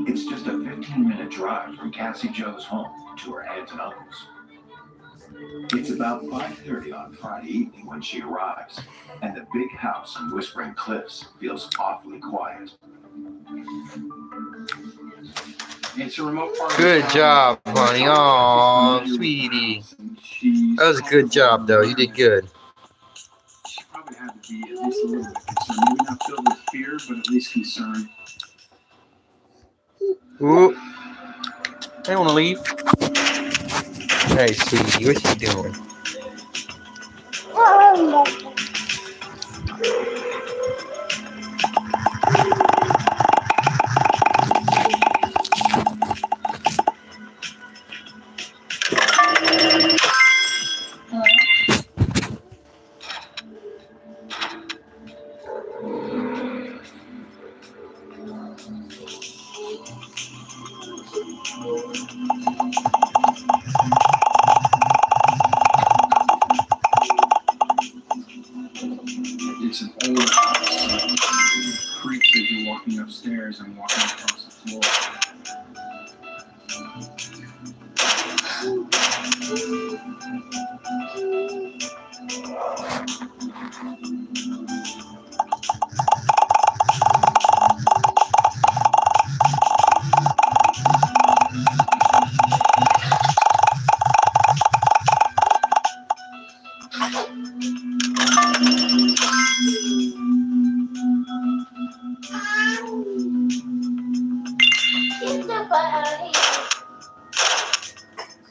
It's just a 15-minute drive from Cassie Jo's home to her aunt and uncle's. It's about 5:30 on Friday evening when she arrives, and the big house in Whispering Cliffs feels awfully quiet. It's a remote part. Good job, honey. Oh, sweetie. That was a good job, though. You did good. She probably had to be at least a little bit concerned. Maybe not filled with fear, but at least concerned. Ooh. I want to leave. Hey, sweetie, what you doing? It's an old house. It creaks as you're walking upstairs and walking across the floor.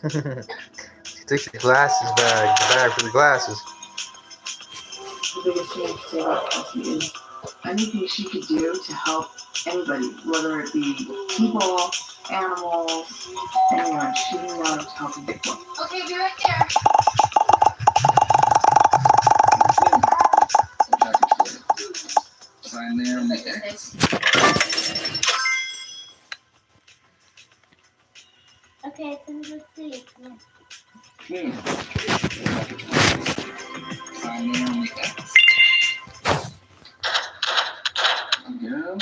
She took the glasses bag, the bag for the glasses. The biggest thing to say about Cassie is anything she could do to help anybody, whether it be people, animals, anyone, she loves helping people. Okay, be right there. Sign there on the X. Okay, let's see. Okay. Sign there on the X. Yeah.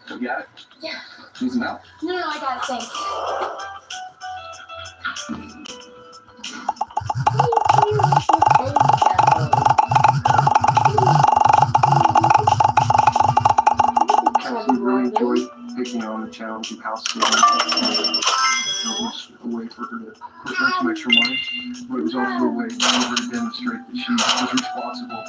You got it? Yeah. Use them out. No, I got it, thanks. I really enjoyed taking on the challenge of house sitting. It was a way for her to push on some extra money, but it was also a way for her to demonstrate that she was responsible.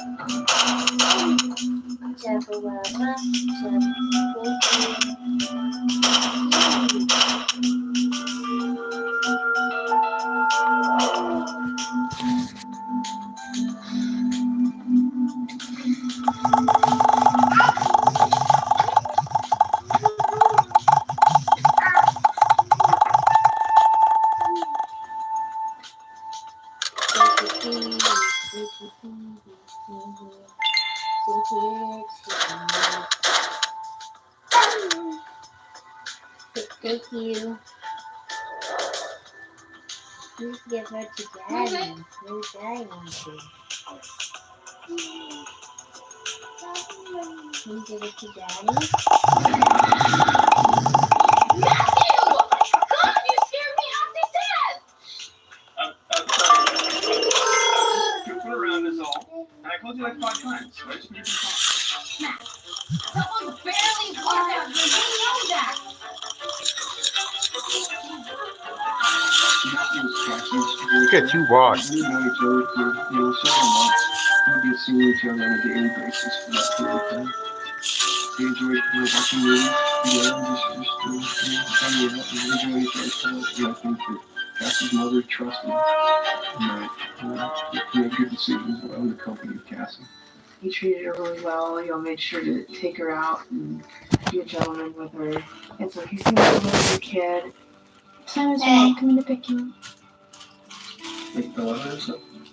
Thank you. Please give her to Daddy. Where's Daddy want to? Can you give it to Daddy? Matthew! God, you scared me half to death! I'm sorry. Your foot around is all. And I called you like 5 times. So I just need to talk. Matt, someone barely walked out here. You know that. Look at you walk. We know each other for several months. We've been seeing each other on a daily basis for that period of time. We enjoyed watching movies together and just hanging out and enjoying each other's company. I think that Cassie's mother trusted Matt to make good decisions around the company of Cassie. He treated her really well, made sure to take her out and be a gentleman with her. And so he seems like a really good kid. Santa's mom coming to pick you up. Like the letter or something?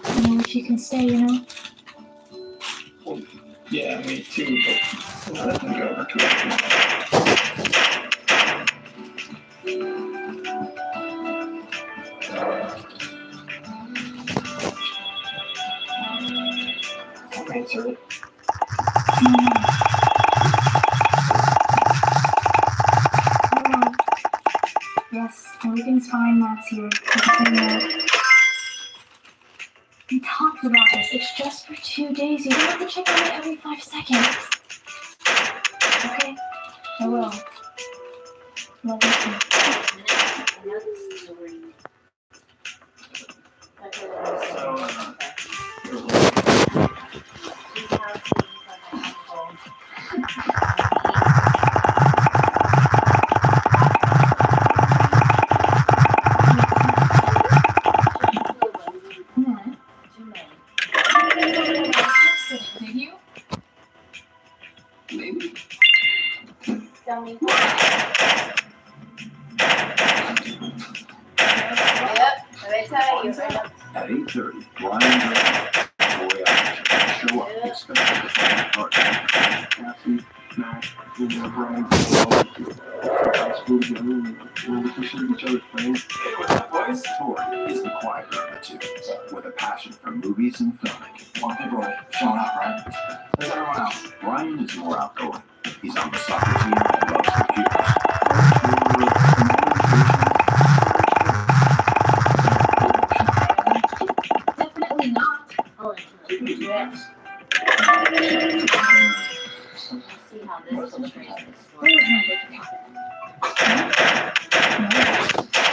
I wish you can stay, Well, yeah, me too, but let them go over to it. I'll answer it. Yes, everything's fine. Matt's here. We talked about this. It's just for 2 days. You don't have to check on it every 5 seconds. Okay? I will. Love you too. Did you? Maybe. Tell me. Yep, I tell you. At 8:30, Brian Boy show up expecting to find a partner. Cassie, Matt, and Brian high school together, and we considered each other's friends. Hey, what's up, boys? Tori is the quieter of the two, with a passion for movies and filmmaking. More people are showing up, right? Where's everyone else? Brian is more outgoing. He's on the soccer team and loves computers. Definitely not. Oh, yes. See how this illustrates this Where story. is my birthday card?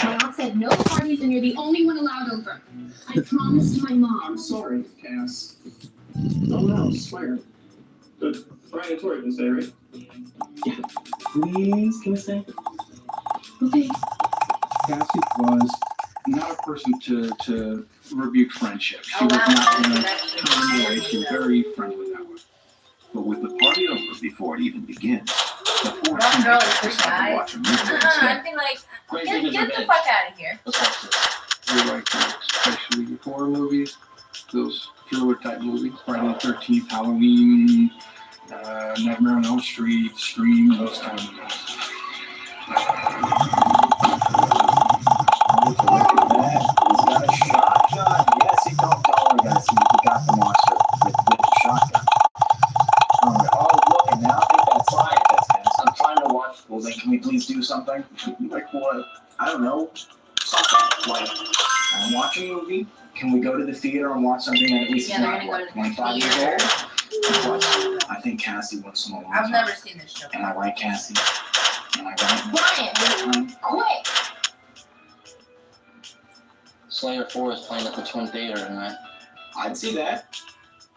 My aunt said no parties and you're the only one allowed over. I promised my mom. I'm sorry, Cass. Oh no, swear. But Brian and Tori can stay, right? Yeah. Please, can we stay? Okay. Cassie was not a person to rebuke friendship. She Oh, was wow. not going to That's turn them away. She's very friendly that way. But with the party over before it even begins, the four Wrong girl teenagers is good, decide to guys. watch a movie I'd instead. be like, Great get thing is the fuck out of here. Let's watch this. We like especially horror movies, those thriller type movies, Friday the 13th, Halloween, Nightmare on Elm Street, Scream, those kind of movies. Look at that. He's got a shotgun. Yes, he don't tell her guys. He got the monster with the shotgun. Oh, look, and now I think that's fine. I'm trying to watch. Well, then, can we please do something? Like what? I don't know. Something. Like, I'm watching a movie. Can we go to the theater and watch something that at least Yeah, is they're not, gonna what, go to the 25 years theater. old? But I think Cassie wants some more. I've never seen this show. And I like Cassie. And I like Brian, quick! Slayer 4 is playing at the Twin Theater tonight. I'd see that.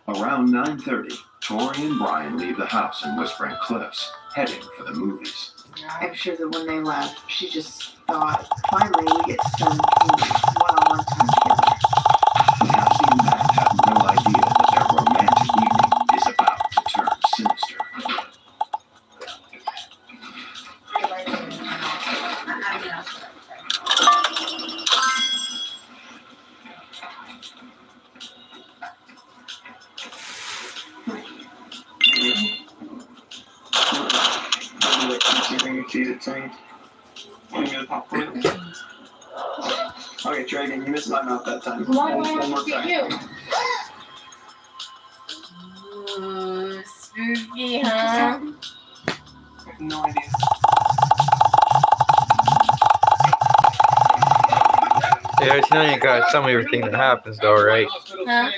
Around 9:30, Tori and Brian leave the house in Whispering Cliffs, heading for the movies. I'm sure that when they left, she just thought, finally we get some one-on-one time together. Cassie and Matt have no idea that their romantic evening is about to turn sinister. Want me to popcorn? Okay, try again. You missed my mouth that time. Why do I One have more to time. shoot you? Ooh, spooky, huh? I have no idea. Yeah, you know you gotta tell me everything that happens, though, right? Huh?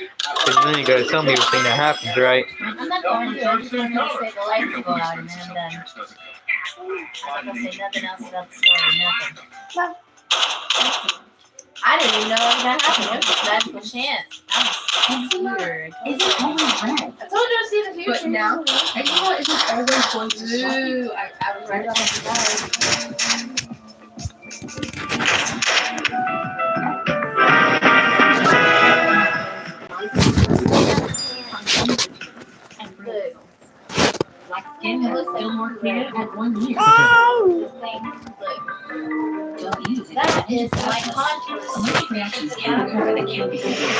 Because then you gotta tell me everything that happens, right? I'm not going to. I just want to say the lights will go out and then I'm done. I'm not gonna say nothing else about the story, nothing. I didn't even know it was gonna happen. It was just magical chance. I'm a computer. Is it always red? I told you I'd see the future. But now, I think what isn't always going to shock you. Ooh, I was right about that. And good. Black skin is still more clear at 1 year. This thing, look. Don't use it. That is my contour. Allergic reactions can occur that can be severe.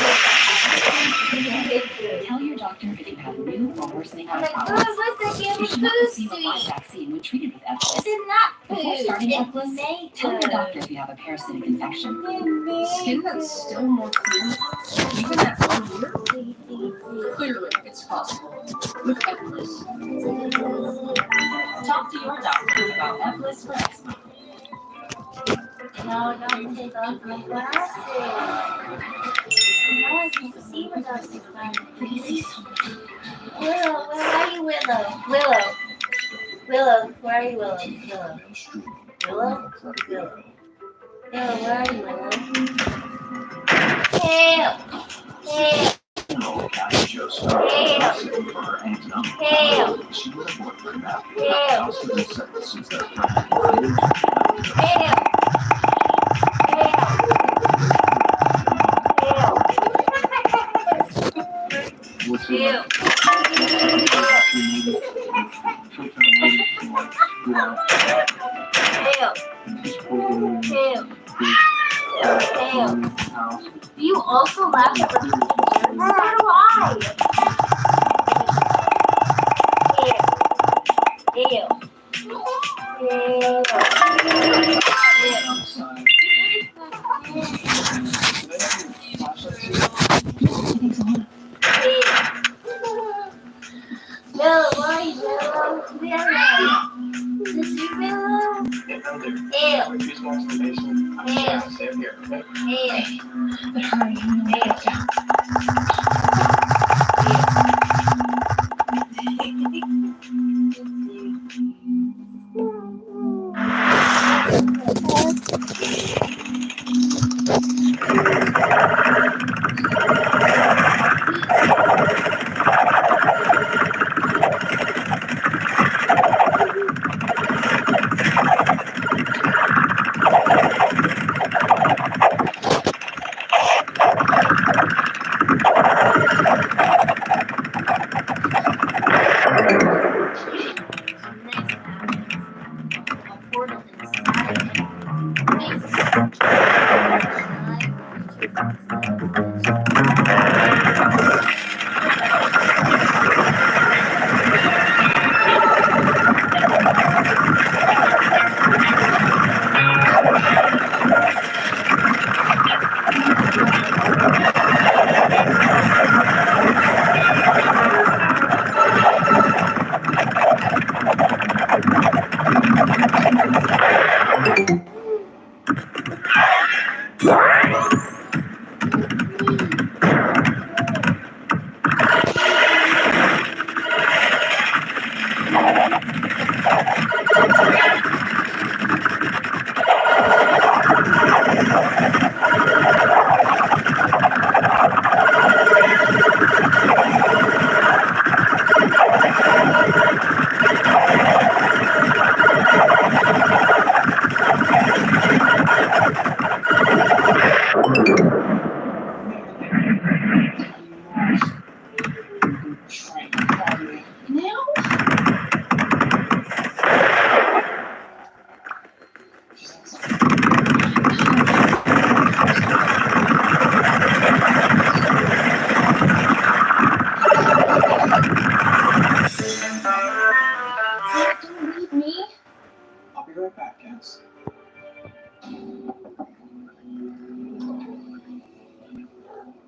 It's good. Tell your doctor if you have new or worsening I'm health like, problems. what's that You should not receive a live pussy? vaccine when treated with This Eplis. is not Before food. starting It's Eplis, tell your doctor if you have a parasitic infection. Skin that's still more clear, even at 1 year, clearly it's possible. With Eplis. Talk to your doctor about Eplis for eczema. No, don't take off my glasses. No, I can't see without these glasses. Willow, where are you, Willow? Willow. Willow, where are you, Willow? Willow. Willow? Willow. Willow, where are you, Willow? Help! Help! Do you also laugh at the teachers? So do I. Ew. Willow, why are you, Willow? Willow. Is this you, Willow? Ew. But hurry, I'm gonna get down.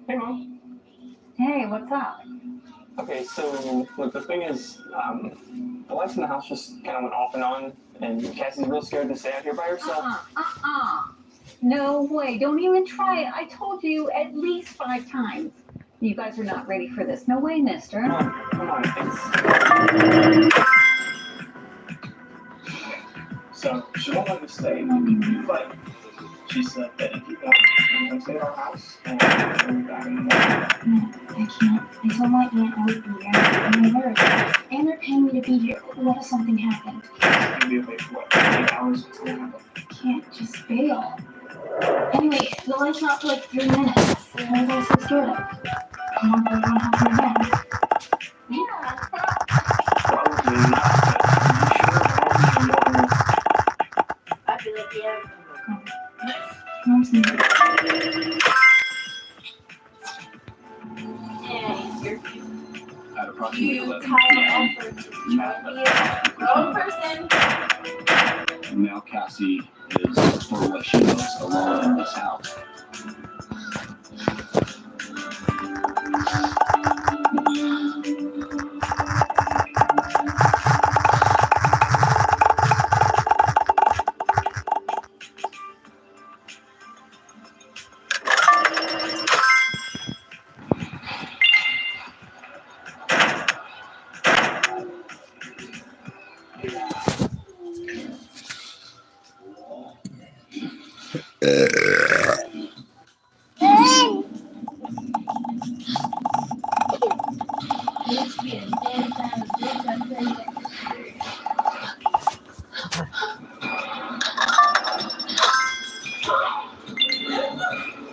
Hey, Mom. Hey, what's up? Okay, so look, the thing is, the lights in the house just kind of went off and on, and Cassie's real scared to stay out here by herself. No way. Don't even try it. I told you at least 5 times. You guys are not ready for this. No way, mister. Come on, it's... So, she won't let me stay, but she said that if you want, you can stay at our house, and bring you back in the morning. No, I can't. I told my aunt I would be there, and they heard. And they're paying me to be here. What if something happened? It's gonna be away for what, 8 hours until it happens. I can't just bail. Anyway, the lights are off for like 3 minutes. What was I so scared of? Come on, everyone help me again. Yeah. Probably not, but I'm sure I feel like yeah. Mom's new. And you're At approximately 11 tired p.m., of be a grown person. and now Cassie is, for what she knows, alone in this house.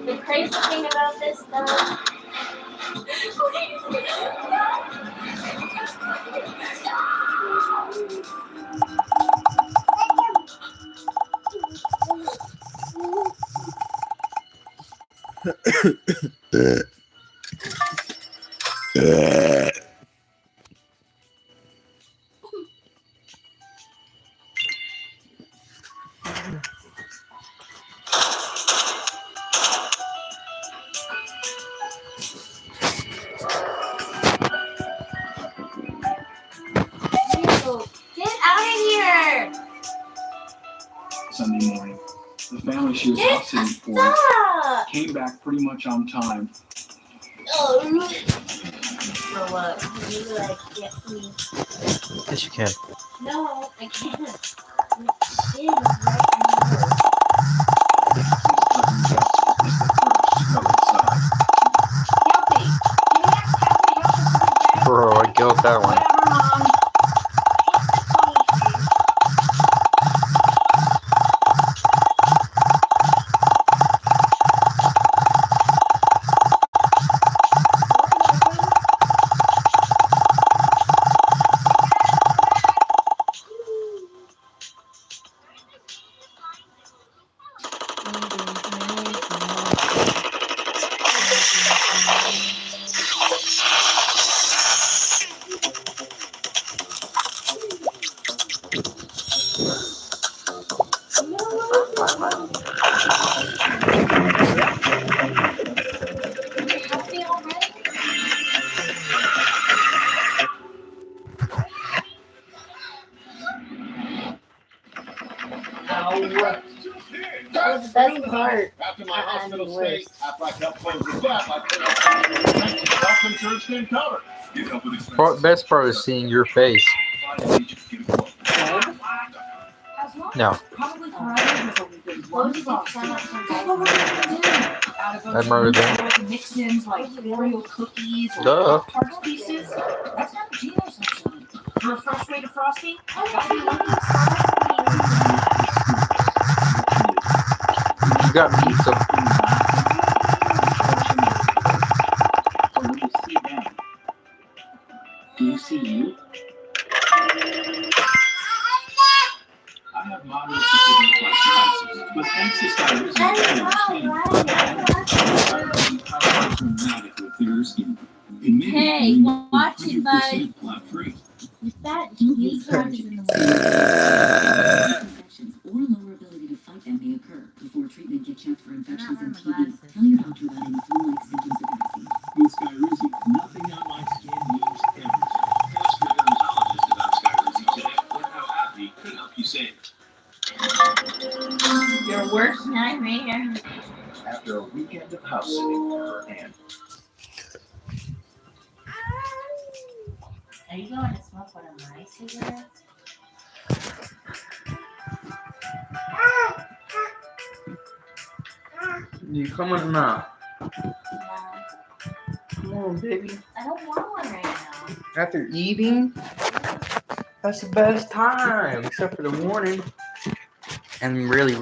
The crazy thing about this, though. Get out of here! Sunday morning. The family she was house sitting for Stop! came back pretty much on time. Oh, for what? You like get me? Yes, you can. No, I can't. It is right. Bro, I killed that one. Whatever, Mom. That was the best part. After my hospital And stay, worse. after I helped close the gap, I paid off health insurance can cover. Get help with expenses. Best part is seeing your face. No. Probably Friday was only good one box. I murdered them. Mix-ins like Oreo cookies or Duh. Tarts pieces. That's not Geno's sunshine. For a fresh way to frosting, gotta be lucky. You got pizza. So when you see them, do you see you? I have moderate to severe classes, but thanks to Skyr's dramatic with clearer skin. Hey, watch it, bud. Flat-free. With that, use charges in the morning. Infections or lower ability to fight them may occur. Before treatment, get checked for infections and TB. glasses. Tell your doctor about any flu-like symptoms or vaccines. With Skyrizi, nothing on my skin needs damage. Ask your dermatologist about Skyrizi today. Learn how AbbVie could help you save. Your worst nightmare. After a weekend of house sitting for her aunt, Are you going to smoke one of my cigarettes? You coming or not? No, Come on, baby. I don't want one right now. After eating, that's the best time, except for the morning. And really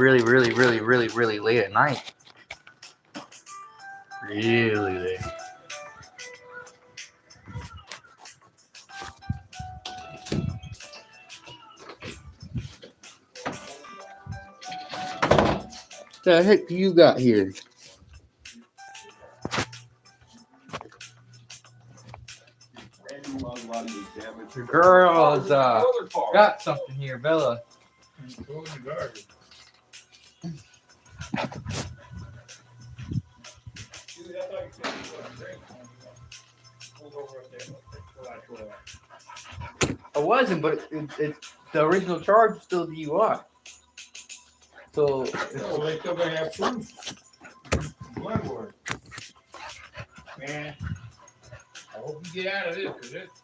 late at night. Really late. What the heck you got here? The girls got something here, Bella. I wasn't, but it's the original charge is still DUI. So Oh, they still gonna have proof. Blood work. Man, I hope you get out of this, cause it's.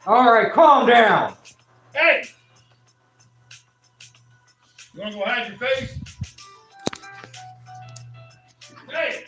all right, calm down. Hey! You wanna go hide your face? Hey!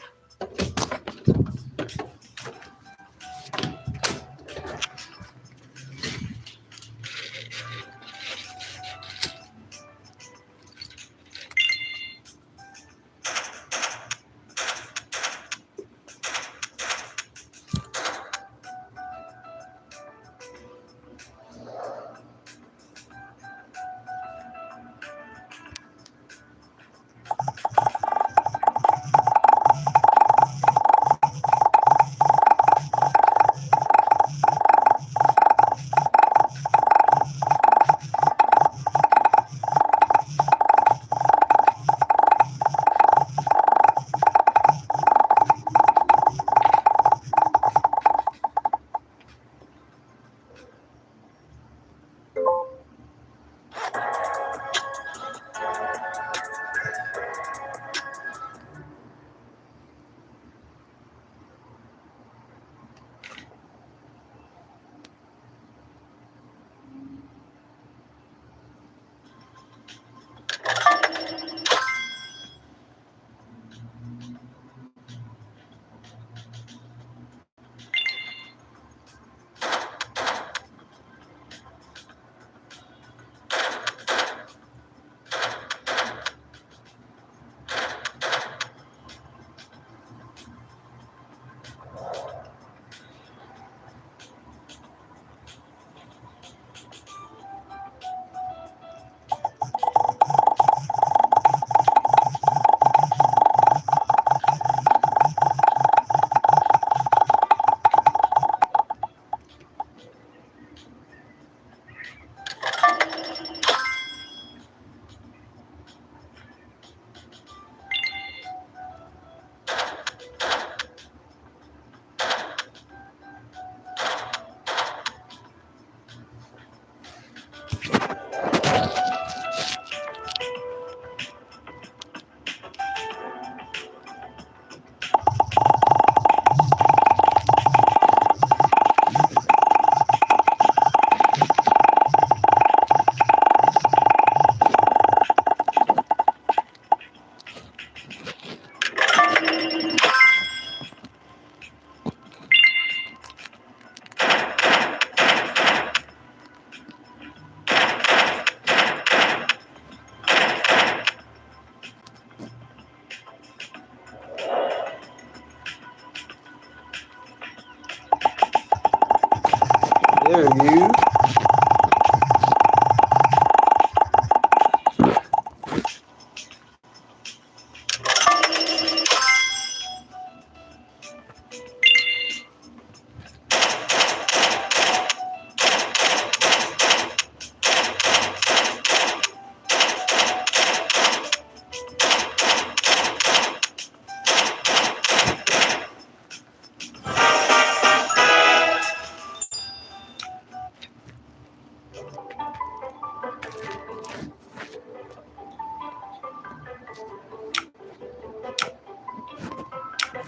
There you.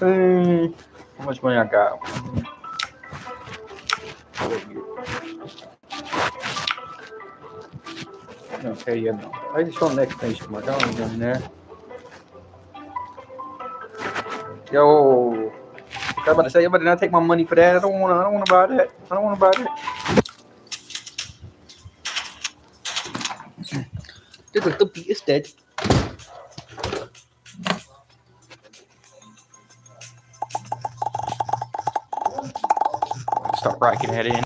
Hey, how much money I got? Okay, yeah, no. I just want next station mark. I don't need in there. Yo, I was about to say, you better not take my money for that. I don't wanna buy that. I don't wanna buy that. This little beat is dead. Start racking that in.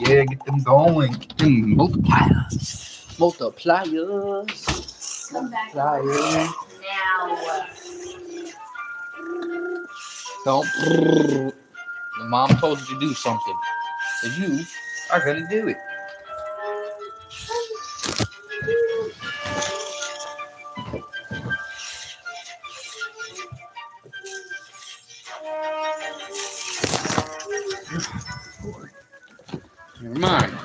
Yeah, get them going. Get them multipliers. Come back. Tired. Now. Don't. The mom told you to do something. So you are gonna do it. Never mind.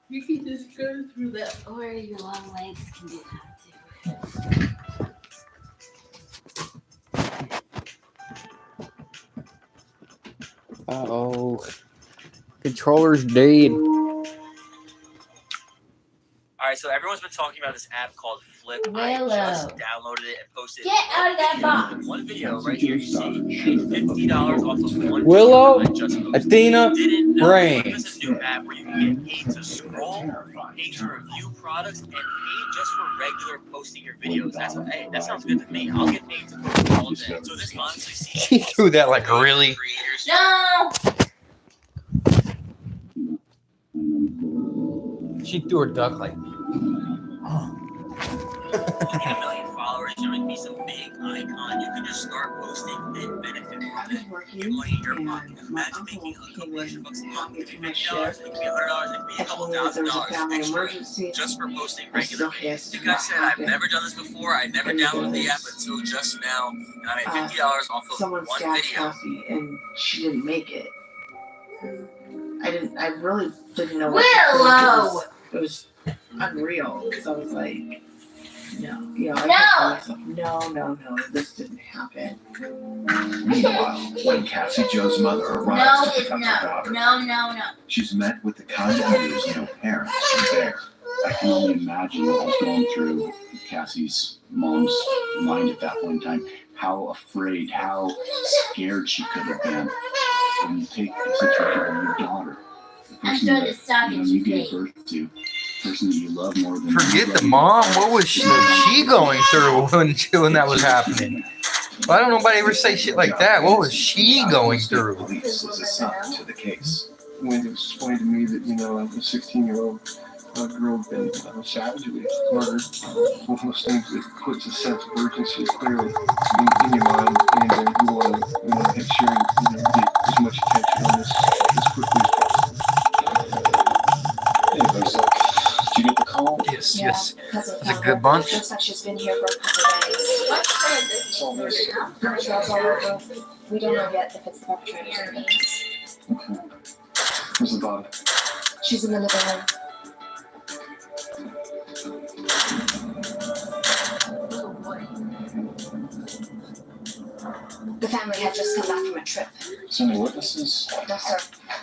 You can just go through that, or your long legs can do that too. Uh-oh. Controller's dead. Alright, so everyone's been talking about this app called Flip. I Willow. just downloaded it and posted Get out of that box. one video right here. You see, $50 off of one Willow, video I just posted. Athena, Didn't know Rain. Flip is a new app where you can get paid to scroll, paid to review products, and paid just for regular posting your videos. Hey, that sounds good to me. I'll get paid to post all day. So this honestly seems She threw that like really. creators. No. She threw her duck like. You get 1 million followers, you know, be some big icon. You can just start posting and benefit from I've it. been working Get money in your and pocket. my Imagine uncle making a couple came extra in bucks a month. halfway It could through be my $50, shift. it could be $100, it could be a couple Told me that there was a $1,000 family extra emergency. just for posting I said, regular okay, I videos. said, Like I what said, I've happened? never done this before. I never And downloaded the app because until just now, and I made $50 off of someone one stabbed video. Cassie and she didn't make it. I really didn't know what to Willow. think. It was unreal because I was like, no, I No. kept telling myself, no, this didn't happen. Meanwhile, when Cassie Joe's mother No, arrives to it's pick up her daughter, no. she's met with the kind news no parents can bear. I can only imagine what was going through Cassie's mom's mind at that point in time. How afraid, how scared she could have been. When you take the situation of your daughter, the person throw the that sock at you your gave face. birth to, the person that you love more than Forget you the love mom. yourself. What was she going through when that was happening? Why don't nobody ever say shit like that? What was she going through? Police is assigned to the case. When it was explained to me that, a 16-year-old girl had been savagely murdered, one of those things that puts a sense of urgency clearly in your mind, and you want to make sure you get as much attention on this as quickly as possible. Hey, Lisa, did you get the call? Yes, Yeah, yes. cousin It's a found good her. bunch. Looks like she's been here for a couple days. What's this? Gunshots all over. We don't know yet if it's the perpetrators or the victims. Okay. Where's the body? She's in the living room. The family had just come back from a trip. So any witnesses? No, sir.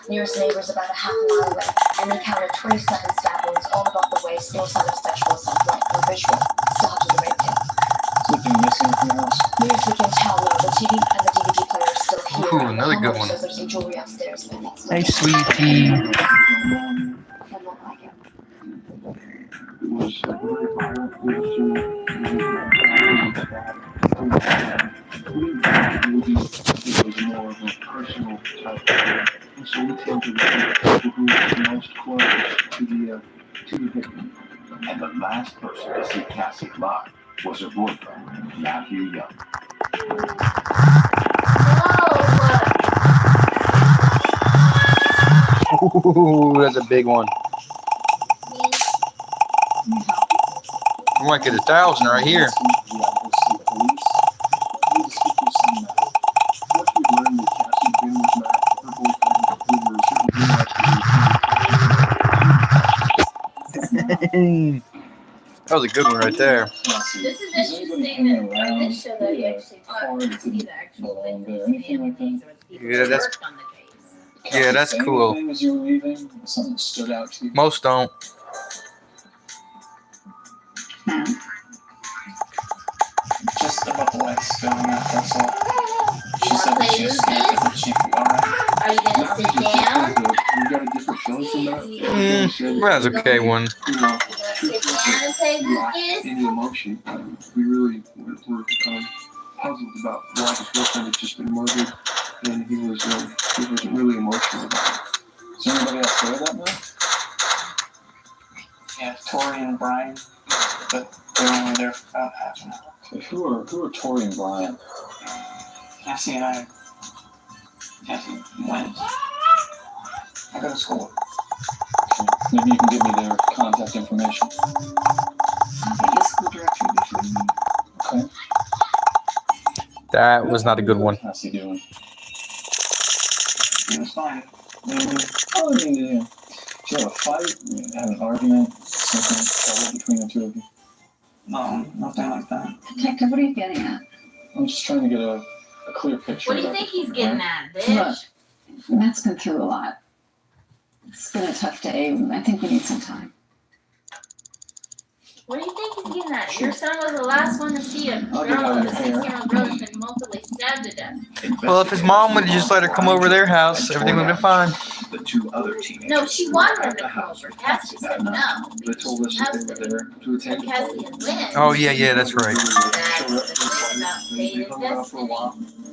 Nearest neighbor's about a half a mile away, and they counted 27 stab wounds all above the waist, no sign of sexual assault, like no visual. Still have to the rape kit. Is anything missing from the house? Near as we can tell, no. The TV and the DVD player are still here. Ooh, another The good homeowner one. says there's some jewelry upstairs, but that's Hey, not sweetie. Doesn't look like it. It was it was more of a personal type of thing. So we tend to look at people who are most close to the victim. And the last person to see Cassie alive was her boyfriend, Matthew Young. Ooh, that's a big one. I might get 1,000 right here. That was a good one right there. This is interesting that on this show that you actually talk to see the actual witness and things with people Yeah, who that's- worked on the case. Yeah, that's cool. As you were leaving, something stood out to you. Most don't. Just about the light still in that, that's all. She said that she escaped, but she'd be alright. Are you gonna sit down? said That's okay one. you know, truthfully, he lacked any emotion. We really were puzzled about why his girlfriend had just been murdered, and he wasn't really emotional about it. Is there anybody else there that night? Yeah, Tori and Brian, but they were only there for about half an hour. So who are Tori and Brian? Cassie and I. Cassie went. I go to school. Maybe you can give me their contact information. I'll get you a school directory before you leave. Okay. That was not a good one. How's he doing? It was fine. Oh, I mean, yeah. Did you have a fight? Have an argument? Something trouble between the two of you? No, nothing like that. Detective, what are you getting at? I'm just trying to get a clear picture. What do you of think it, he's getting right? at, bitch? Look, Matt's been through a lot. It's been a tough day. I think we need some time. What do you think he's getting at? Your son was the last one to see a I'll get girl, out a of here. 16-year-old girl that's been multiply stabbed to death. Well, if his mom would have just let her come over their house, everything would have been fine. The two other teenagers No, she wanted him at the to come house over. with Cassie Cassie said that night. no. They told us that they were there to attend And the Cassie party. had win. Oh, yeah, that's right. That's the thing about They fate hung and out for a while. destiny.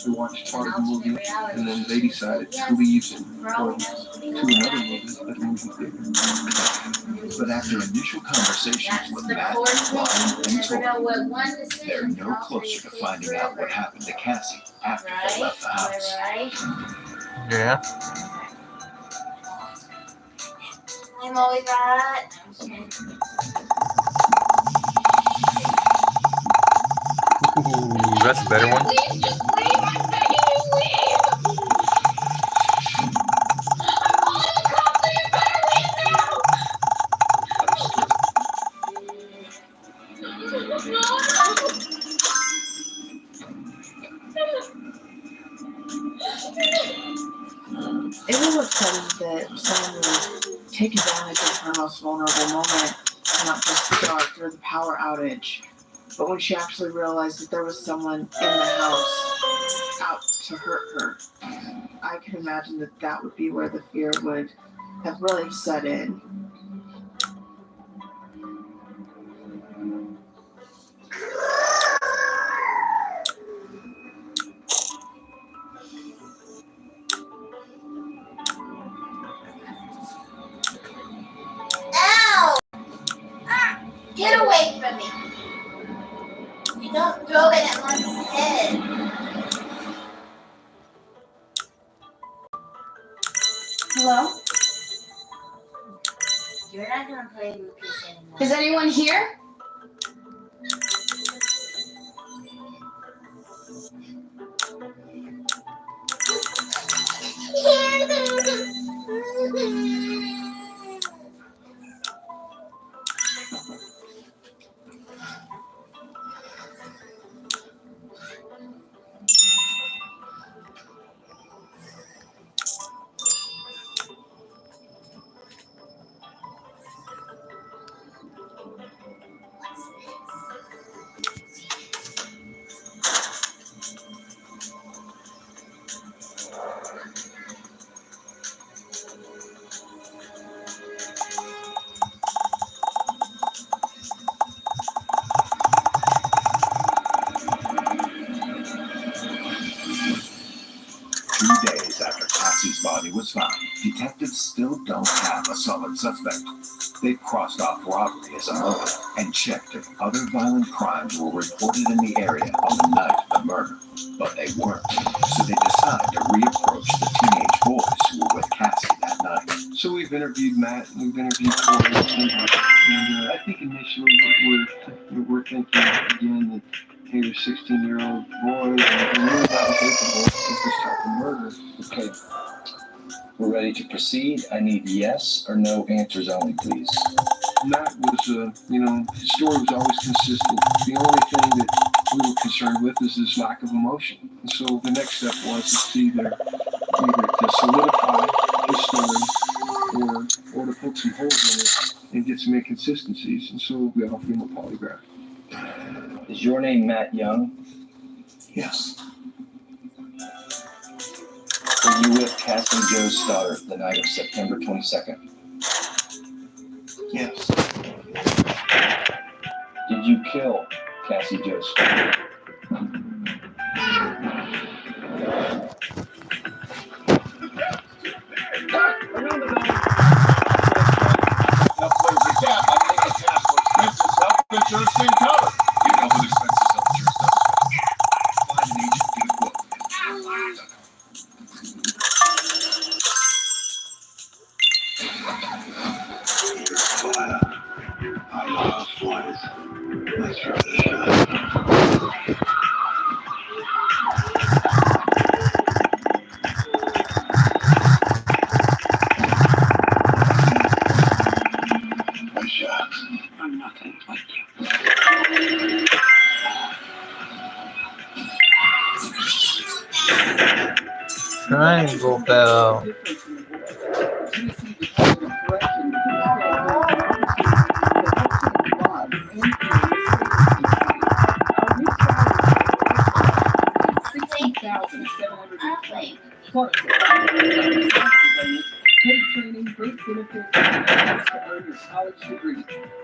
We watched part of the Alternate movie, reality. and then they decided to leave and For all go we know, to she'll be another back. movie at the movie theater. But after initial conversations That's with the Matt, core thing. Brian, You and never know Tori, what one they're decision no can alter closer your to fate finding out what forever. happened to Cassie after they Right? left the Am I house. right? Yeah. I'm always right. I'm just kidding. Ooh, that's a better one. Please just leave. I'm begging you, leave. I'm calling the cops and you better leave now. It was upsetting that someone would take advantage of her most vulnerable moment, not just the dark or the power outage, but when she actually realized that there was someone in the house out to hurt her. I can imagine that that would be where the fear would have really set in. Ow! Ah, get away from me! You don't throw it at Monkey's head. Hello? You're not gonna play Lucas anymore. Is anyone here? After Cassie's body was found, detectives still don't have a solid suspect. They've crossed off robbery as a motive and checked if other violent crimes were reported in the area on the night of the murder, but they weren't. So they decide to reapproach the teenage boys who were with Cassie that night. So we've interviewed Matt, and we've interviewed Tori, and I think initially we're thinking again that hey, they're 16-year-old boys, and they're really not capable of this type of murder. Okay. We're ready to proceed. I need yes or no answers only, please. Matt was, his story was always consistent. The only thing that we were concerned with is his lack of emotion. And so the next step was to either to solidify his story or to poke some holes in it and get some inconsistencies. And so we offered him a polygraph. Is your name Matt Young? Yes. Were you with Cassie Joe Stoddard the night of September 22nd? Yes. Did you kill Cassie Jo Scott? That plays a gap. I think it's National Expenses Health Insurance didn't cover. You know what expenses health insurance doesn't cover. Find an agent, get a quote. I love flies. Let's try this shot. My shots are nothing like you. Triangle bell.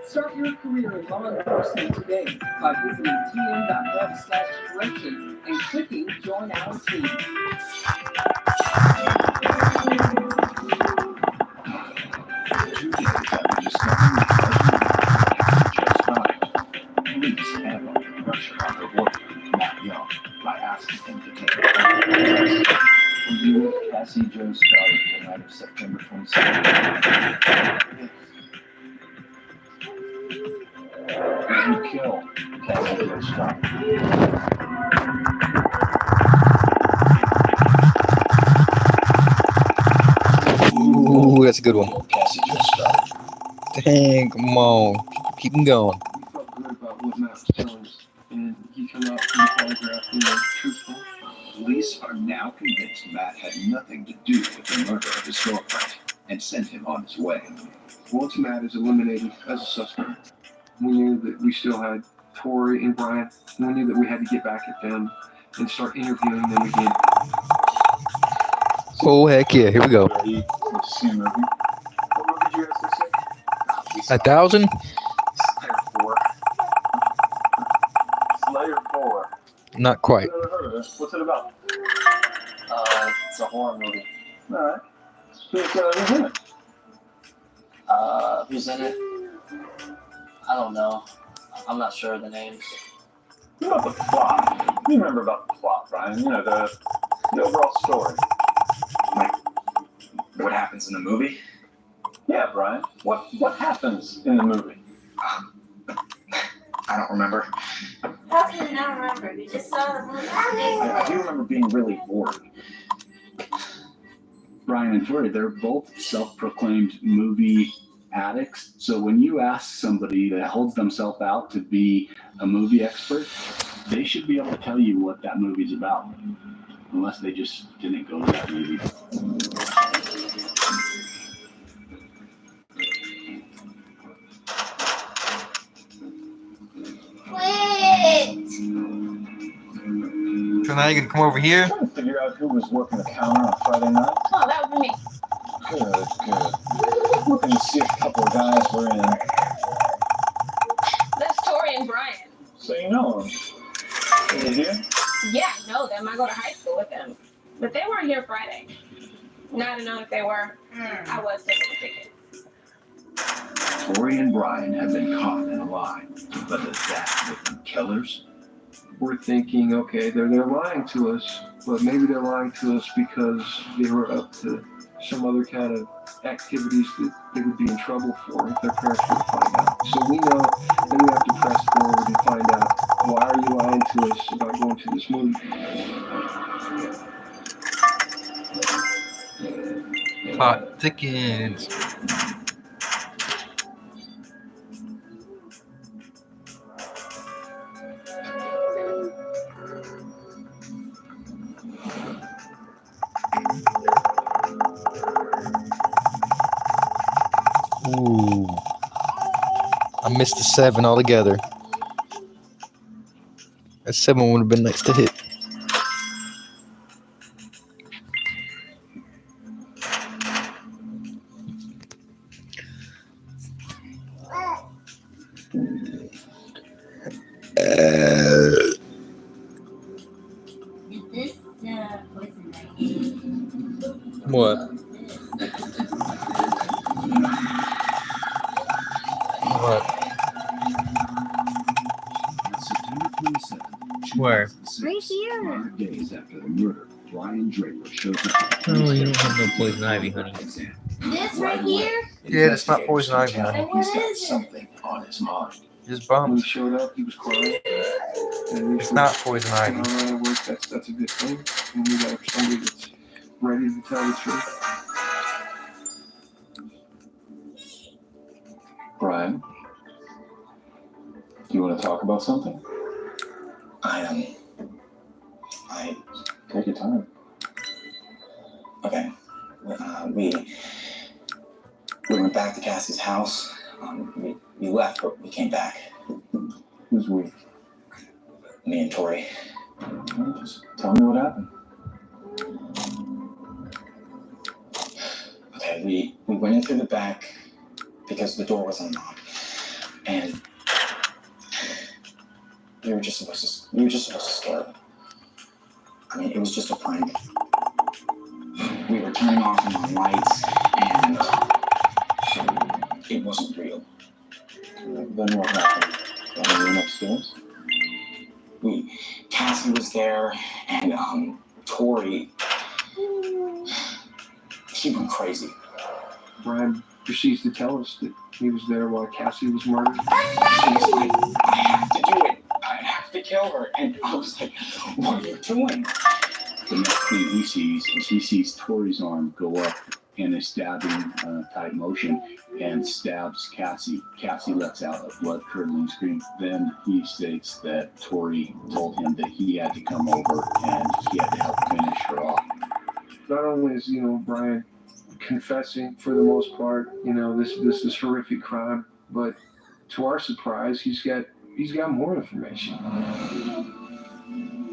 Start your career in law enforcement today by visiting tm.gov/corrections and clicking Join Our Team. 2 days after discovering the police amplified pressure on her boyfriend, Matt Young, by asking him to take her. Were you with Cassie Jo Scott the night of September 27th? Did you kill Cassie Jo Scott? Ooh, that's a good one. Cassie Jo Scott. Dang, come on. Keep him going. We felt good about what Matt was telling us, and he came out from the polygraph, truthful. Police are now convinced Matt had nothing to do with the murder of his girlfriend and sent him on his way. Once Matt is eliminated as a suspect, we knew that we still had Tori and Brian, and we knew that we had to get back at them and start interviewing them again. Oh, heck yeah. Here we go. Ready to see a movie? What movie did you guys say? 1,000? Slayer 4. Slayer 4. Not quite. I've never heard of this. What's it about? It's a horror movie. Alright. Who's in it? Who's in it? I don't know. I'm not sure of the names. What about the plot? You remember about the plot, Brian? You know, the overall story. Like, what happens in the movie? Yeah, Brian. What happens in the movie? I don't remember. How can you not remember? You just saw the movie 2 days I do ago. remember being really bored. Brian and Tori, they're both self-proclaimed movie addicts. So when you ask somebody that holds themselves out to be a movie expert, they should be able to tell you what that movie's about. Unless they just didn't go to that movie. Quit! So now you're gonna come over here? I'm trying to figure out who was working the counter on Friday night. Oh, that would be me. Good. Looking to see if a couple of guys were in. That's Tori and Brian. So you know them. Are they here? Yeah, I know them. I go to high school with them. But they weren't here Friday. Now to know if they were, I was taking a ticket. Tori and Brian have been caught in a lie, but does that make them killers? We're thinking, okay, they're lying to us, but maybe they're lying to us because they were up to some other kind of activities that they would be in trouble for if their parents were to find out. So we know that we have to press forward and find out, why are you lying to us about going to this movie? Hot tickets. Ooh. I missed the 7 altogether. That 7 would have been nice to hit. What? What? September 27th, Where? 2006, Right here. 5 days after the murder, Brian Draper shows up. Oh, you don't have no poison ivy, honey. This right here? Yeah, it's not poison ivy, honey. And what He's got is it? something on his mind. Just When he bumps. showed up, he was crying. And It's not poison ivy. That's a good thing. And we got somebody that's ready to tell the truth. Brian, do you want to talk about something? I Take your time. okay. We went back to Cassie's house. We left, but we came back. Who's we? Me and Tori. Just tell me what happened. Okay, we went in through the back because the door was unlocked, and we were just supposed to scare them. I mean, it was just a prank. We were turning off and on lights, and it wasn't real. Then what happened? When we went upstairs? Cassie was there, and Tori, he went crazy. Brian proceeds to tell us that he was there while Cassie was murdered. She was like, I have to do it. I have to kill her. And I was like, what are you doing? The next thing he sees is he sees Tori's arm go up in a stabbing type motion and stabs Cassie. Cassie lets out a blood-curdling scream. Then he states that Tori told him that he had to come over and he had to help finish her off. Not only is, Brian confessing for the most part, this horrific crime, but to our surprise, he's got more information.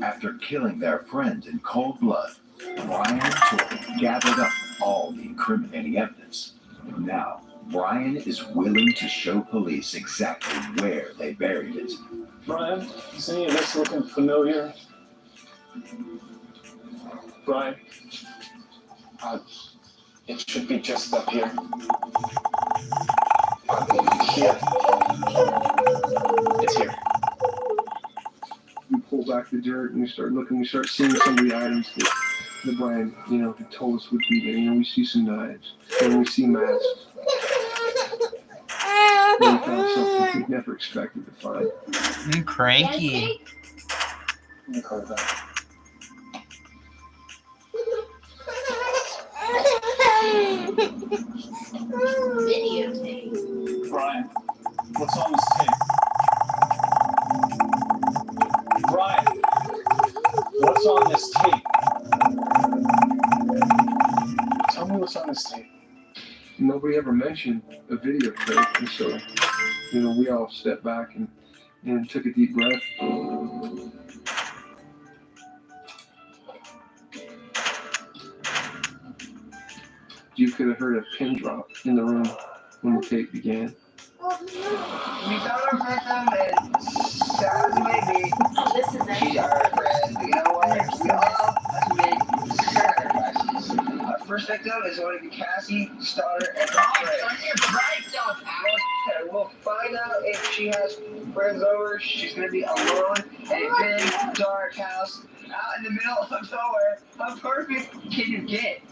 After killing their friend in cold blood, Brian and Tori gathered up all the incriminating evidence. Now, Brian is willing to show police exactly where they buried it. Brian, is any of this looking familiar? Brian? It should be just up here. Here. It's here. We pull back the dirt and we start looking. We start seeing some of the items that Brian, had told us would be there. We see some knives and we see masks. We found something we never expected to find. I'm cranky. Let me call it back. Videotape. Brian, what's on this tape? Brian, what's on this tape? Tell me what's on this tape. Nobody ever mentioned a videotape, and so, we all stepped back and took a deep breath. You could have heard a pin drop in the room when the tape began. We found our victim, and sad as it may be, This is she's our friend. You know what? We all have to make sacrifices. Our first victim is going to be Cassie, Starter, and her friend. And we'll find out if she has friends over. She's going to be alone in a big, dark house out in the middle of nowhere. How perfect can you get?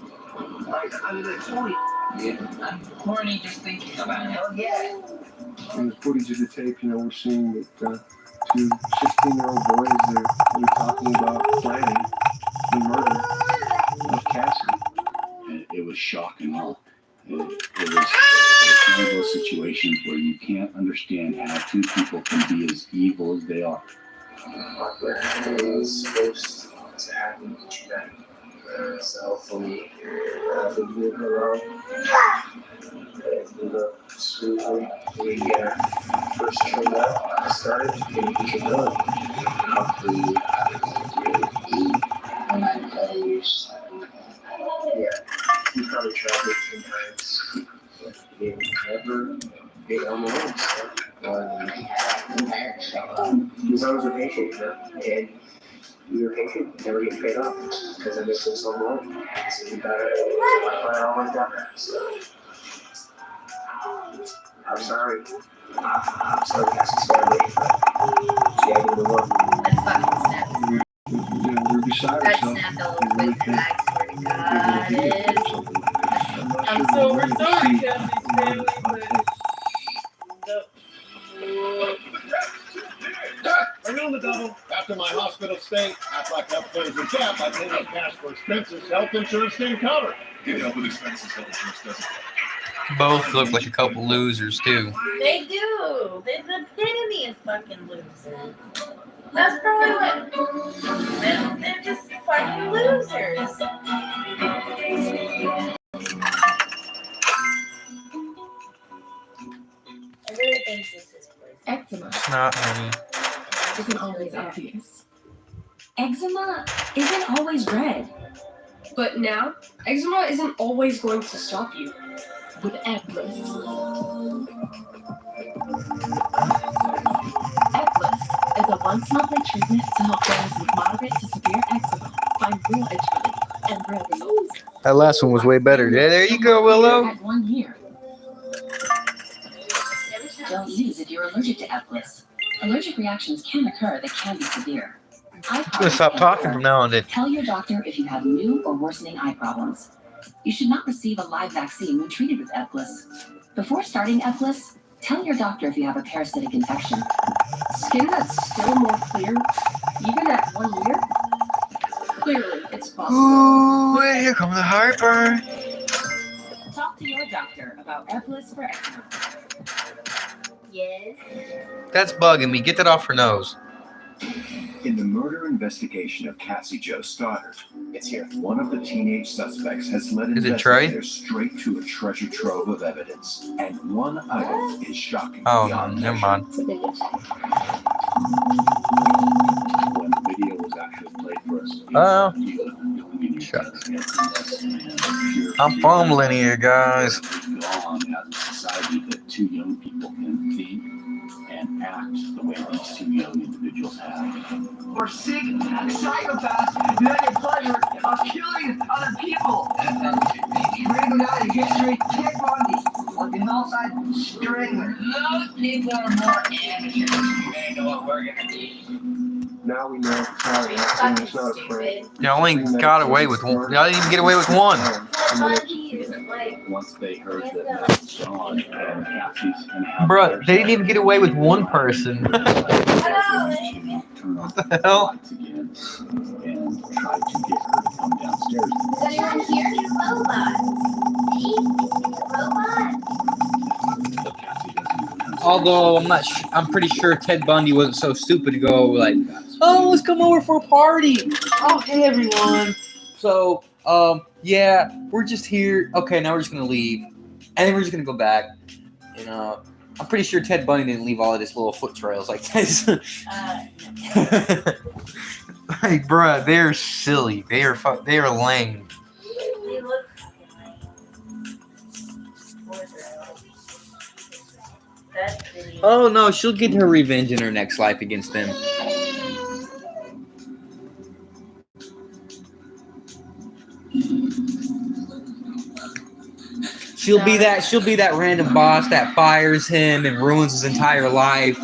Like, I'm in the 20. Yeah, I'm horny just thinking about it. Hell yeah. In the footage of the tape, we're seeing that two 16-year-old boys, they're talking about planning the murder of Cassie. And it was shock and awe. It was one of those situations where you can't understand how two people can be as evil as they are. What was supposed to happen then? So hopefully, we leave her alone. We look smoothly. We first turned out, started to get capability. Hopefully, yeah, he probably tried it sometimes. He never get on the road, so he was always a patient, and we were vacation, never get paid off because I'm missing so long. This isn't better. I always got that. So I'm sorry. I'm sorry, Cassie's family. She had to do the work. We're beside That ourselves. snapped a little quick, I swear to God. I'm We're sorry, Cassie's family, but Bring on the double. After my hospital stay, Aflac Health claims a gap. I pay no cash for expenses. Health insurance didn't cover. Get help with expenses. Health insurance doesn't cover. Both look like a couple losers too. They do. They're the epitome of fucking losers. That's probably what. They're just fucking losers. I really think this is poison. Eczema Not honey. isn't always obvious. Eczema isn't always red. but now eczema isn't always going to stop you. With Eclipse. Eclipse is a once-monthly treatment to help those with moderate to severe eczema find real itch relief and real results. That last one was way better. Yeah, there you go, Willow. At 1 year. Don't use if you're allergic to Eclipse. Allergic reactions can occur that can be severe. I'm gonna stop talking from now on. Then. Tell your doctor if you have new or worsening eye problems. You should not receive a live vaccine when treated with Eclipse. Before starting Eclipse, tell your doctor if you have a parasitic infection. Skin that's still more clear, even at 1 year? Clearly, it's possible. Ooh, here comes the heartburn. Talk to your doctor about Eclipse for eczema. Yes. That's bugging me. Get that off her nose. In the murder investigation of Cassie Jo Stoddard, it's here. One of the teenage suspects has led Is it Trey? investigators straight to a treasure trove of evidence, and one item is shocking. Oh, beyond never measure. mind. When the video was actually played for us, Shucks. I'm fumbling here, guys. We've gone as a society that two young people can think and act the way these two young individuals have. Or sick psychopaths who have the pleasure of killing other people. We're gonna go down in history. Ted Bundy, or the Hillside Strangler. Those people are more amateurs. They know what we're gonna do. Now we know it's not an accident, it's not a prank. You only got away with one. Y'all didn't even get away with one. Once they heard that Matt was gone and Cassie's and Bruh, they didn't even get away with one person. What the hell? again and tried to get her to come downstairs. Is anyone here? Although I'm pretty sure Ted Bundy wasn't so stupid to go like, oh, let's come over for a party. Oh, hey everyone. So, yeah, we're just here. Okay, now we're just gonna leave, and then we're just gonna go back. And I'm pretty sure Ted Bundy didn't leave all of his little foot trails like this. Like, bruh, they're silly. They are lame. They look Oh no, she'll get her revenge in her next life against them. She'll be that random boss that fires him and ruins his entire life,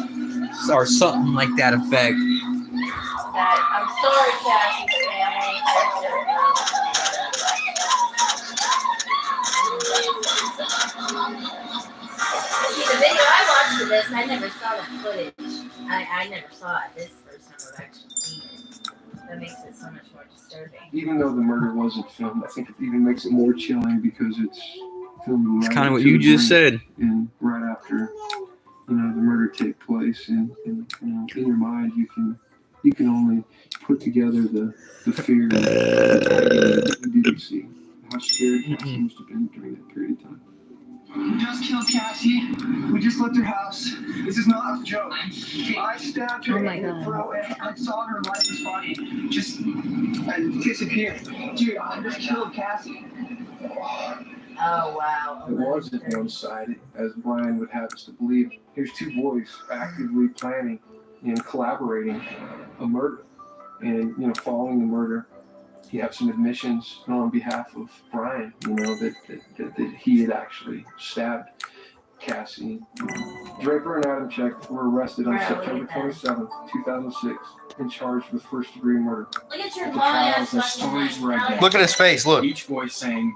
or something like that effect. I'm sorry, Cassie's See, the video I watched of this, I never saw the footage. I never saw it. This first time I've actually seen it. That makes it so much more disturbing. Even though the murder wasn't filmed, I think it even makes it more chilling because it's filmed. It's kind of what you just said. And right after, the murder take place, and in your mind, you can only put together the fear that you didn't see. How scared Cassie must have been during that period of time. We just killed Cassie. We just left her house. This is not a joke. I stabbed her in the throat and I saw her lifeless body just disappear. Dude, I just killed Cassie. Oh, wow. It wasn't one-sided, as Brian would have us to believe. Here's two boys actively planning and collaborating a murder. And, you know, following the murder, you have some admissions on behalf of Brian, you know, that he had actually stabbed Cassie. Draper and Adam Check were arrested on September 27th, 2006, and charged with first-degree murder. Look at your The long trials, the stories were identical. Look at his face. Look. Each boy saying,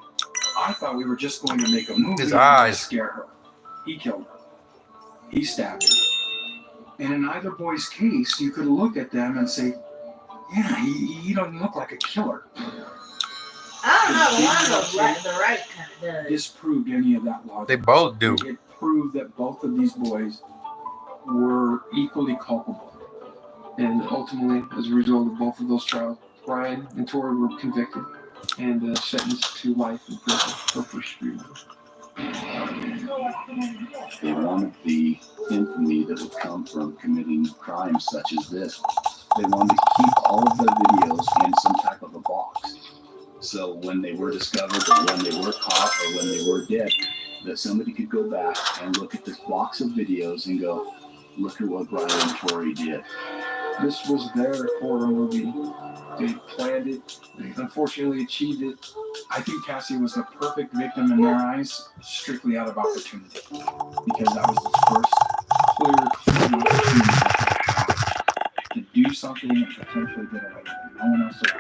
I thought we were just going to make a movie His to eyes. scare her. He killed her. He stabbed her. And in either boy's case, you could look at them and say, yeah, he doesn't look like a killer. I don't know. One of the right kind of does. Disproved any of that logic. They both do. It proved that both of these boys were equally culpable. And ultimately, as a result of both of those trials, Brian and Tori were convicted and sentenced to life in prison for first-degree murder. They wanted the infamy that would come from committing crimes such as this. They wanted to keep all of their videos in some type of a box. So when they were discovered, or when they were caught, or when they were dead, that somebody could go back and look at this box of videos and go, look at what Brian and Tori did. This was their horror movie. They planned it. They unfortunately achieved it. I think Cassie was the perfect victim in their eyes, strictly out of opportunity. Because that was the first clear opportunity to do something and potentially get away with it. No one else did.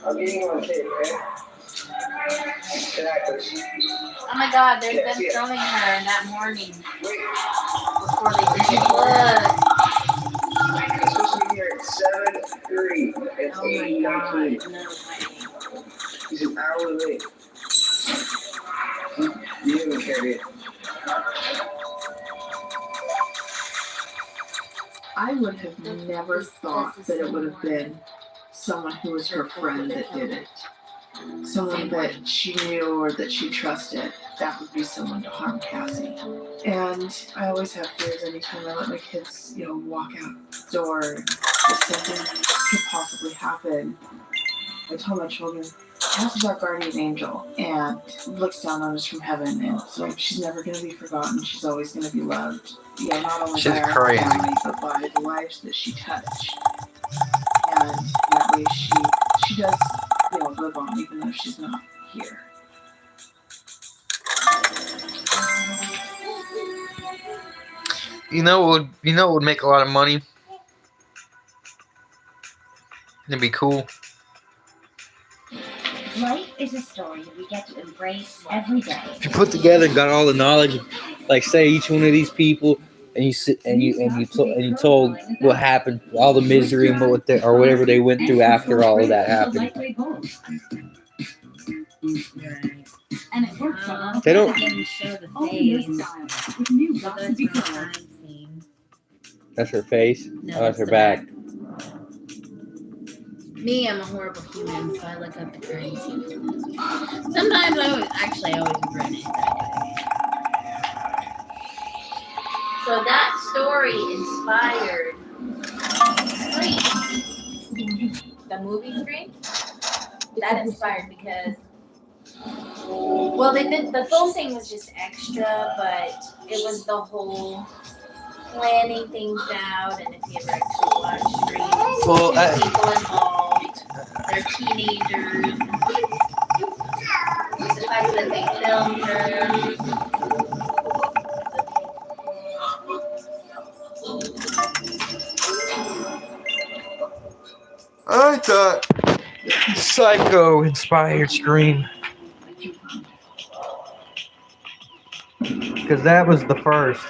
I'm getting on tape, right? Exactly. Oh my God, there's them filming her that morning before they did it. Look. I'm supposed to be here at 7:30. It's 8:19. No way. He's an hour late. You didn't care, did you? I would have never thought that it would have been someone who was her friend that did it. Someone that she knew or that she trusted. That would be someone to harm Cassie. And I always have fears anytime I let my kids, walk out the door that something could possibly happen. I tell my children, Cassie's our guardian angel and looks down on us from heaven, and so she's never going to be forgotten. She's always going to be loved. Not only She's by our crazy. family, but by the lives that she touched. And that way she does, live on, even though she's not here. You know what would make a lot of money? It'd be cool. Life is a story we get to embrace every day. If you put together and got all the knowledge, like say each one of these people, and you told what happened, all the misery and or whatever they went through after all of that happened. And it works on They don't. That's her face. No, Oh, that's her it's back. Me, I'm a horrible human, so I look up to her and see. Sometimes I always regret it. So that story inspired Scream. The movie Scream. That inspired because, well, the film thing was just extra, but it was the whole planning things out, and if you ever actually watch Scream, Well, the people involved, they're teenagers, the fact that they filmed her. I thought Psycho inspired Scream. Because that was the first.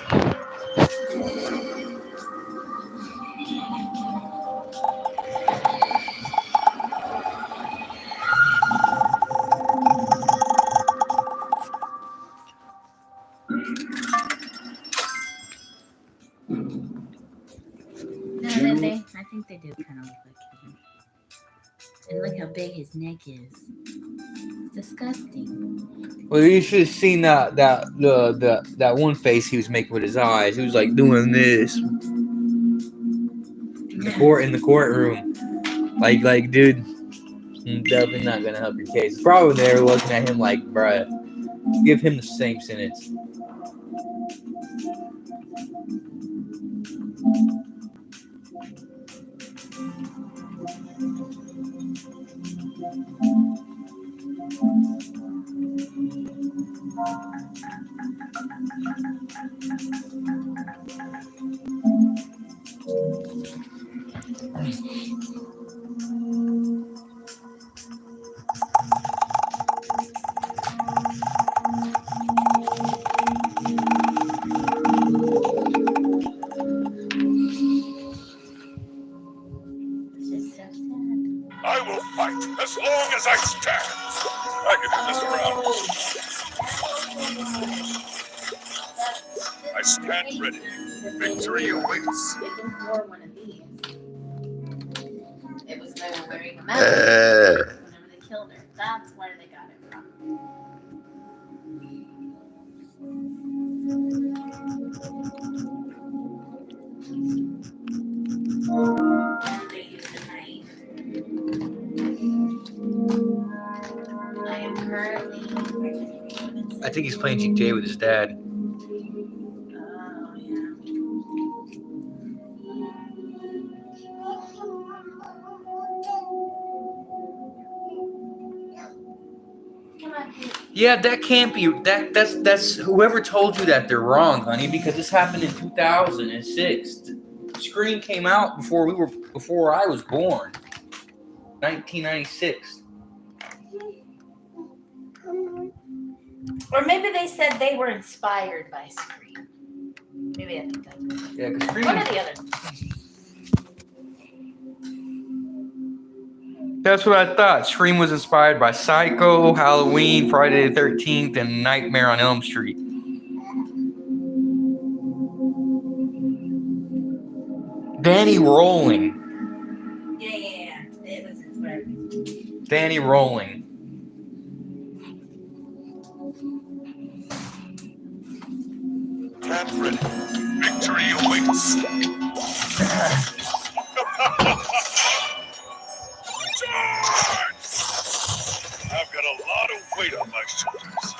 I think they do kind of look like him. And look how big his neck is. It's disgusting. Well, you should have seen that one face he was making with his eyes. He was like doing this in the courtroom. Like, dude, Definitely not gonna help your case. Probably they're looking at him like, bruh, give him the same sentence. I will fight as long as I stand. I can do this around. I stand ready. Victory awaits. It was they were wearing a mask whenever they killed her. That's where they got it from. They used a knife. I am currently. I think he's playing GTA with his dad. Oh yeah. Yeah, that can't be. That's whoever told you that they're wrong, honey. Because this happened in 2006. Scream came out before I was born. 1996. Or maybe they said they were inspired by Scream. Maybe I think that's Yeah, because Scream. one or the other. That's what I thought. Scream was inspired by Psycho, Halloween, Friday the 13th, and Nightmare on Elm Street. Danny Rolling. Yeah. It was inspired. Danny Rolling. Stand ready. Victory awaits. I've got a lot of weight on my shoulders.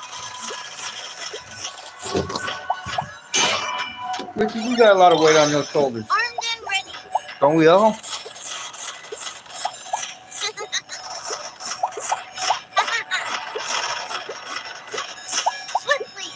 Richard, you got a lot of weight on your shoulders. Armed and ready. Don't we all? Swiftly.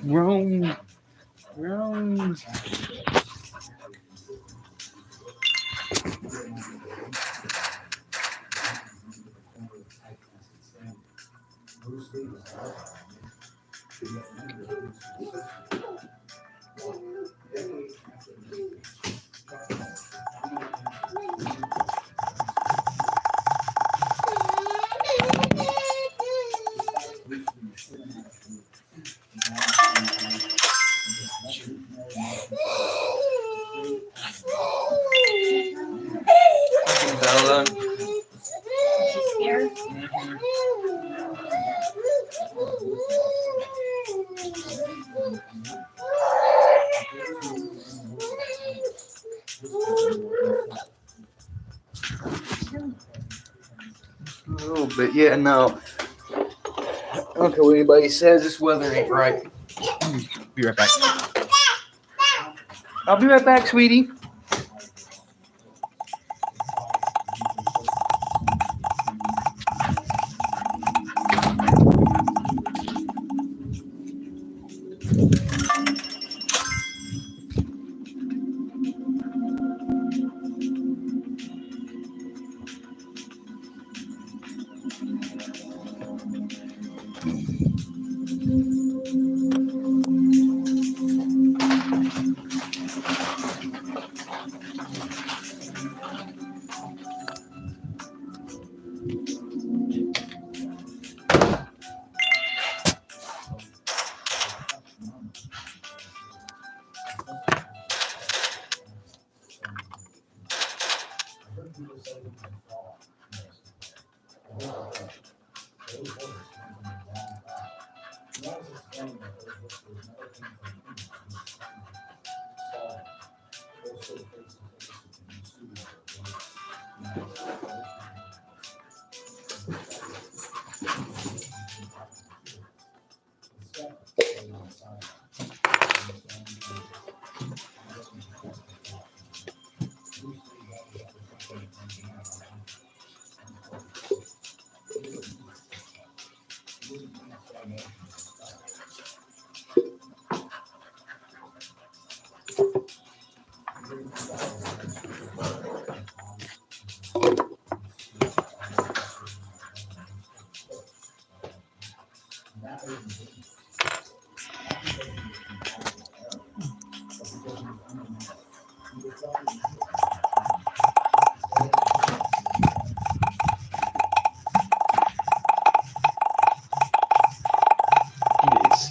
Rome. Bella. She's scared. A little bit, yeah, no. I don't care what anybody says, this weather ain't right. Be right back. I'll be right back, sweetie.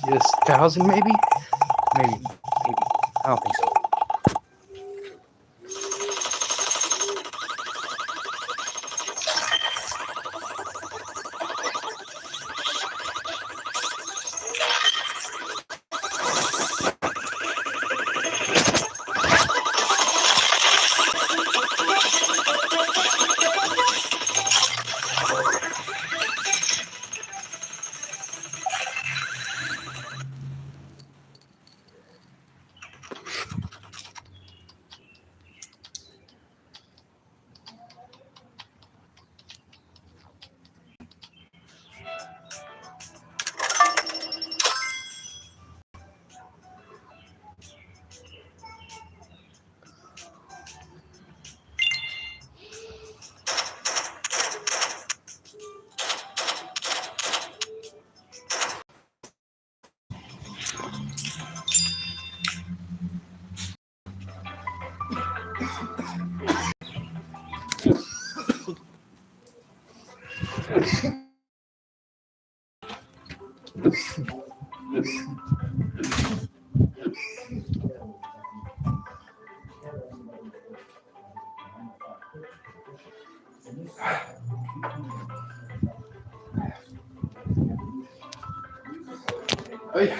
It's 1,000 maybe? Maybe. I don't think so. Hey.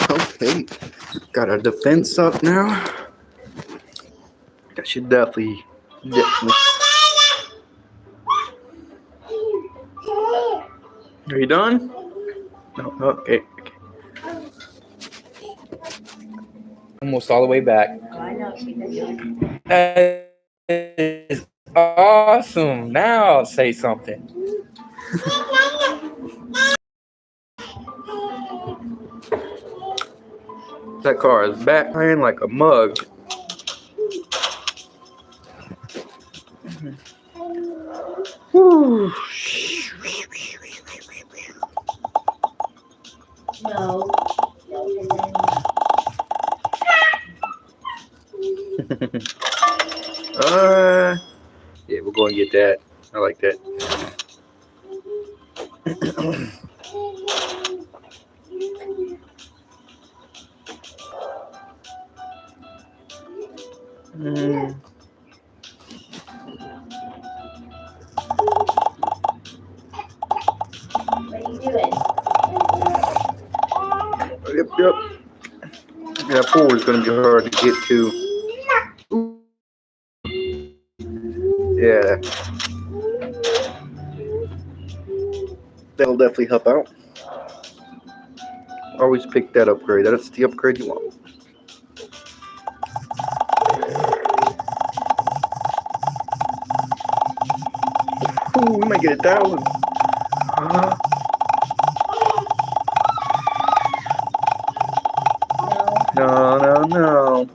Okay, got our defense up now. That should definitely. Are you done? No. Okay. Almost all the way back. Oh, I know what she's been doing. That is awesome. Now I'll say something. That car is backfiring like a mug. Whew. No. Yeah, we're going to get that. I like that. What are you doing? Yep. That pool is going to be hard to get to. Yeah. That'll definitely help out. Always pick that upgrade. That's the upgrade you want. Ooh, we might get 1,000. No.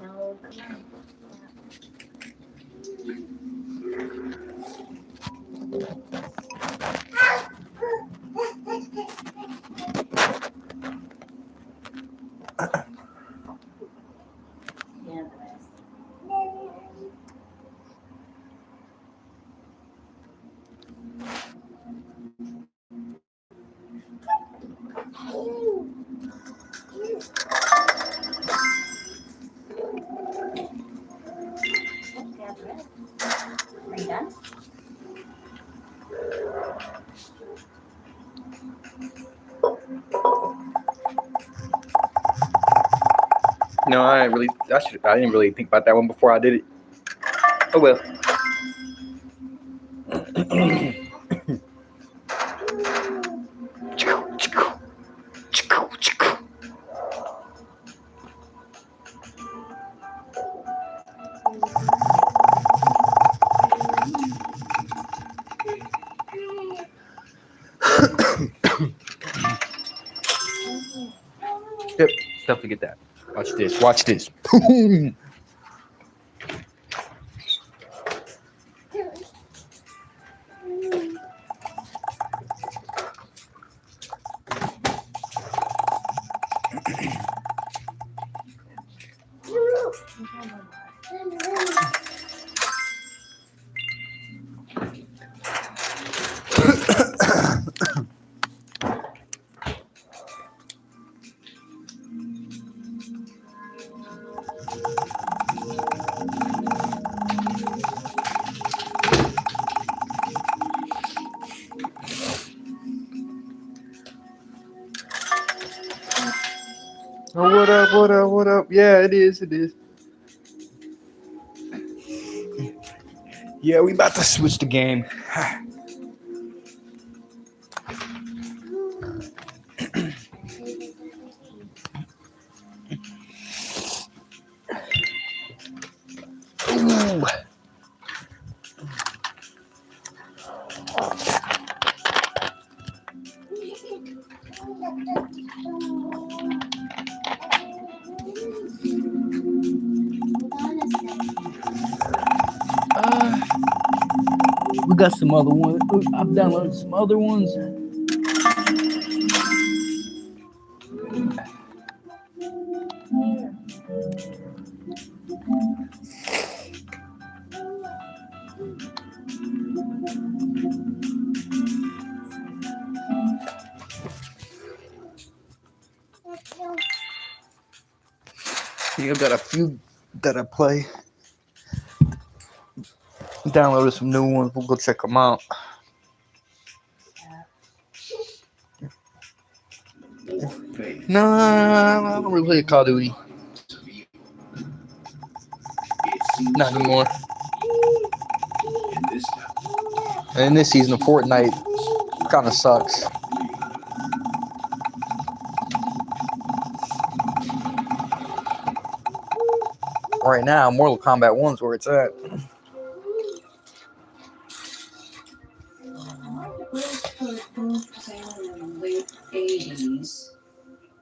Are you done? No, I didn't really think about that one before I did it. Oh well. Yep, definitely get that. Watch this. Oh, what up? Yeah, it is. Yeah, we about to switch the game. Ooh. We got some other ones. I've downloaded some other ones. Yeah, I've got a few that I play. Downloaded some new ones. We'll go check them out. No, I don't really play Call of Duty. Not anymore. And this season of Fortnite kind of sucks. Right now, Mortal Kombat 1's where it's at. In the late 80s,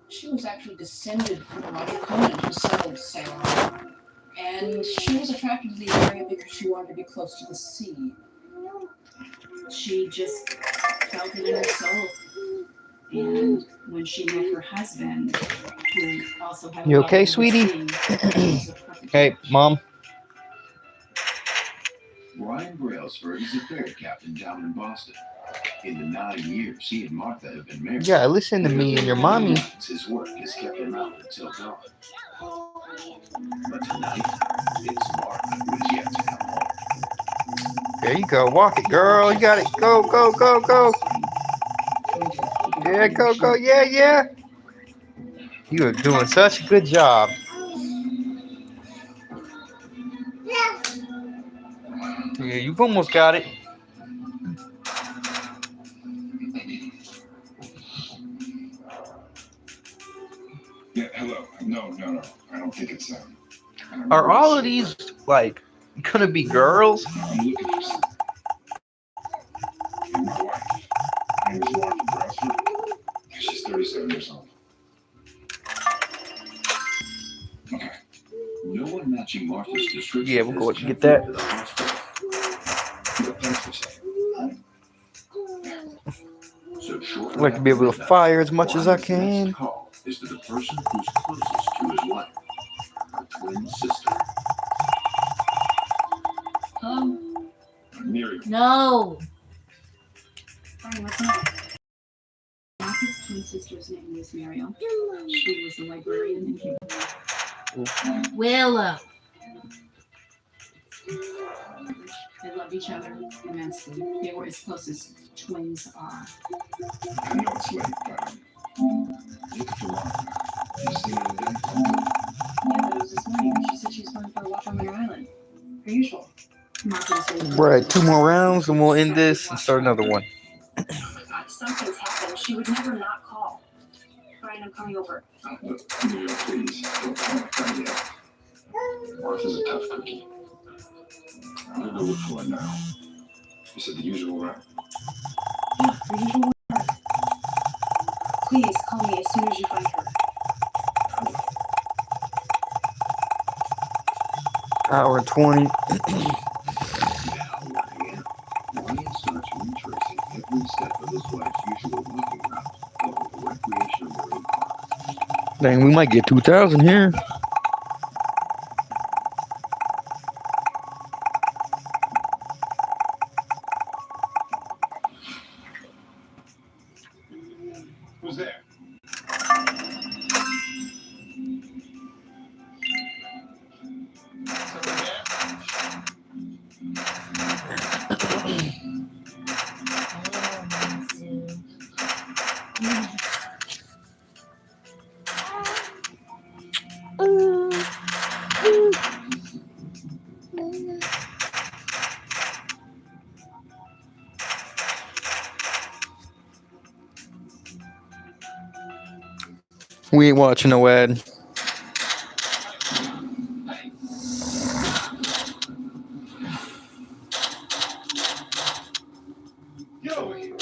she was actually descended from Roger Conan, who settled Salem. And she was attracted to the area because she wanted to be close to the sea. She just felt it in her soul. And when she met her husband, who also had You okay, sweetie? Hey, Mom. Ryan Brailsford is a ferry captain down in Boston. In the 9 years he and Martha have been married. Yeah, listen to me and your mommy. His work has kept him out until dawn. But tonight, it's Martha who is yet to come home. There you go. Walk it, girl. You got it. Go, go, go, go. Yeah, go, go. Yeah, yeah. You are doing such a good job. Yeah, you've almost got it. Yeah, hello. No. I don't think it's Are all of these, like, gonna be girls? I'm looking for some. And my wife. Her name is Martha Brailsford. She's 37 years old. Okay. No one matching Martha's description. Yeah, we'll go ahead and get that. Thanks for saying. So I'd like to be able to fire as much as I can. Call is to the person who's closest to his wife, her twin sister. Miriam. No. Sorry, what's up? Martha's twin sister's name was Miriam. She was a librarian in Cambridge. Willow. They loved each other immensely. They were as close as twins are. I know it's late, but look for Martha. You seen her today? Yeah, but it was this morning. She said she was going for a walk on Mare Island. Per usual. Martha was waiting. Right, 2 more rounds and we'll end this and start another one. Something's happened. She would never not call. Brian, I'm coming over. Look, Miriam, please, don't panic right yet. Martha's a tough cookie. I'm gonna go look for her now. You said the usual, right? Yeah, the usual. Please call me as soon as you find her. Hour and 20. Ryan starts retracing every step of his wife's usual walking route over the recreational marine park. Dang, we might get 2,000 here. Who's there? Someone there? We ain't watching no ad. Get over here.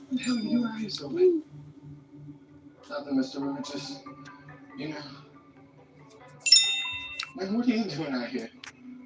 What the hell are you doing out here so late? Nothing, Mr. River, just, you know. Man, what are you doing out here?